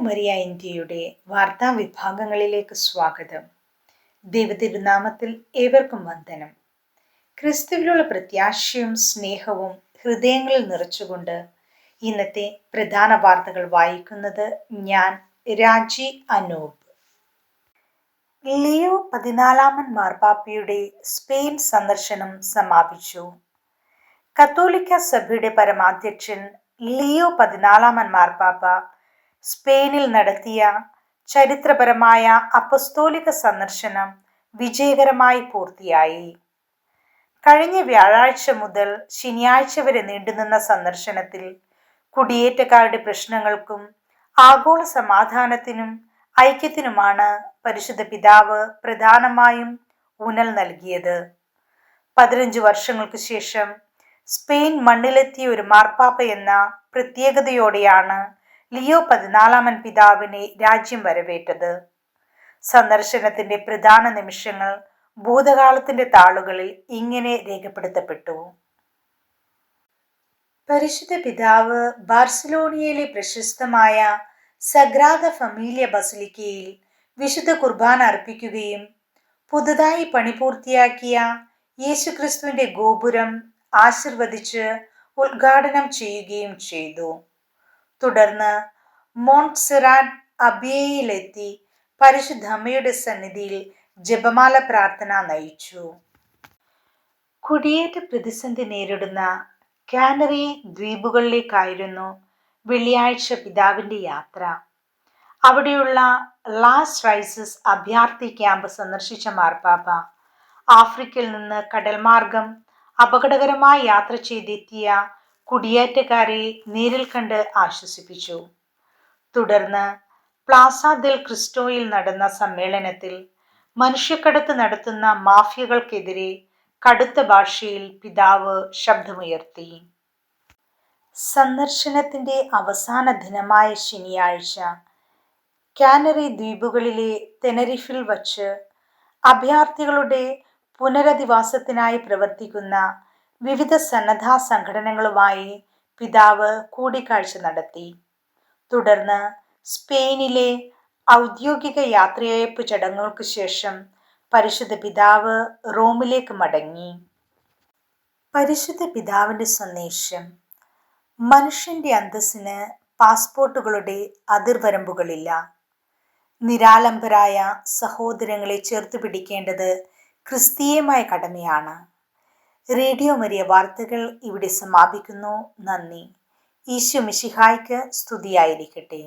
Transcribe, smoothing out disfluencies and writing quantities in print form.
Maria ഇന്ത്യയുടെ വാർത്താ വിഭാഗങ്ങളിലേക്ക് സ്വാഗതം. ദൈവതിരുനാമത്തിൽ ഏവർക്കും വന്ദനം. ക്രിസ്തുവിലുള്ള പ്രത്യാശയും സ്നേഹവും ഹൃദയങ്ങളിൽ നിറച്ചുകൊണ്ട് ഇന്നത്തെ പ്രധാന വാർത്തകൾ വായിക്കുന്നത് ഞാൻ രാജി അനൂപ്. ലിയോ 14 മാർപ്പാപ്പയുടെ സ്പെയിൻ സന്ദർശനം സമാപിച്ചു. കത്തോലിക്ക സഭയുടെ പരമാധ്യക്ഷൻ ലിയോ 14 മാർപ്പാപ്പ സ്പെയിനിൽ നടത്തിയ ചരിത്രപരമായ അപ്പസ്തോലിക സന്ദർശനം വിജയകരമായി പൂർത്തിയായി. കഴിഞ്ഞ വ്യാഴാഴ്ച മുതൽ ശനിയാഴ്ച വരെ നീണ്ടുനിന്ന സന്ദർശനത്തിൽ കുടിയേറ്റക്കാരുടെ പ്രശ്നങ്ങൾക്കും ആഗോള സമാധാനത്തിനും ഐക്യത്തിനുമാണ് പരിശുദ്ധ പിതാവ് പ്രധാനമായും ഊന്നൽ നൽകിയത്. 15 വർഷങ്ങൾക്ക് ശേഷം സ്പെയിൻ മണ്ണിലെത്തിയ ഒരു മാർപ്പാപ്പ എന്ന പ്രത്യേകതയോടെയാണ് ലിയോ 14 പിതാവിനെ രാജ്യം വരവേറ്റത്. സന്ദർശനത്തിന്റെ പ്രധാന നിമിഷങ്ങൾ ഭൂതകാലത്തിന്റെ താളുകളിൽ ഇങ്ങനെ രേഖപ്പെടുത്തപ്പെട്ടു. പരിശുദ്ധ പിതാവ് ബാർസലോണിയയിലെ പ്രശസ്തമായ സഗ്രാദ ഫമീലിയ ബസിലിക്കയിൽ വിശുദ്ധ കുർബാന അർപ്പിക്കുകയും പുതുതായി പണിപൂർത്തിയാക്കിയ യേശുക്രിസ്തുവിന്റെ ഗോപുരം ആശീർവദിച്ച് ഉദ്ഘാടനം ചെയ്യുകയും ചെയ്തു. തുടർന്ന് മോൺട്സെറാറ്റ് അബിയയിലെത്തി പരിശുദ്ധ അമ്മയുടെ സന്നിധിയിൽ ജപമാല പ്രാർത്ഥന നയിച്ചു. കുടിയേറ്റ പ്രതിസന്ധി നേരിടുന്ന കാനറി ദ്വീപുകളിലേക്കായിരുന്നു വെള്ളിയാഴ്ച പിതാവിന്റെ യാത്ര. അവിടെയുള്ള ലാസ് റൈസസ് അഭയാർത്ഥി ക്യാമ്പ് സന്ദർശിച്ച മാർപ്പാപ്പ ആഫ്രിക്കയിൽ നിന്ന് കടൽമാർഗം അപകടകരമായി യാത്ര ചെയ്തെത്തിയ കുടിയേറ്റക്കാരെ നേരിൽ കണ്ട് ആശ്വസിപ്പിച്ചു. തുടർന്ന് പ്ലാസ ദെൽ ക്രിസ്റ്റോയിൽ നടന്ന സമ്മേളനത്തിൽ മനുഷ്യക്കടത്ത് നടത്തുന്ന മാഫിയകൾക്കെതിരെ കടുത്ത ഭാഷയിൽ പിതാവ് ശബ്ദമുയർത്തി. സന്ദർശനത്തിന്റെ അവസാന ദിനമായ ശനിയാഴ്ച കാനറി ദ്വീപുകളിലെ തെനരിഫിൽ വച്ച് അഭയാർത്ഥികളുടെ പുനരധിവാസത്തിനായി പ്രവർത്തിക്കുന്ന വിവിധ സന്നദ്ധ സംഘടനകളുമായി പിതാവ് കൂടിക്കാഴ്ച നടത്തി. തുടർന്ന് സ്പെയിനിലെ ഔദ്യോഗിക യാത്രയയപ്പ് ചടങ്ങുകൾക്ക് ശേഷം പരിശുദ്ധ പിതാവ് റോമിലേക്ക് മടങ്ങി. പരിശുദ്ധ പിതാവിന്റെ സന്ദേശം: മനുഷ്യന്റെ അന്തസ്സിന് പാസ്പോർട്ടുകളുടെ അതിർവരമ്പുകളില്ല. നിരാലംബരായ സഹോദരങ്ങളെ ചേർത്ത് പിടിക്കേണ്ടത് ക്രിസ്തീയമായ കടമയാണ്. റേഡിയോ മരിയ വാർത്തകൾ ഇവിടെ സമാപിക്കുന്നു. നന്ദി. ഈശോ മിശിഹായ്ക്ക് സ്തുതിയായിരിക്കട്ടെ.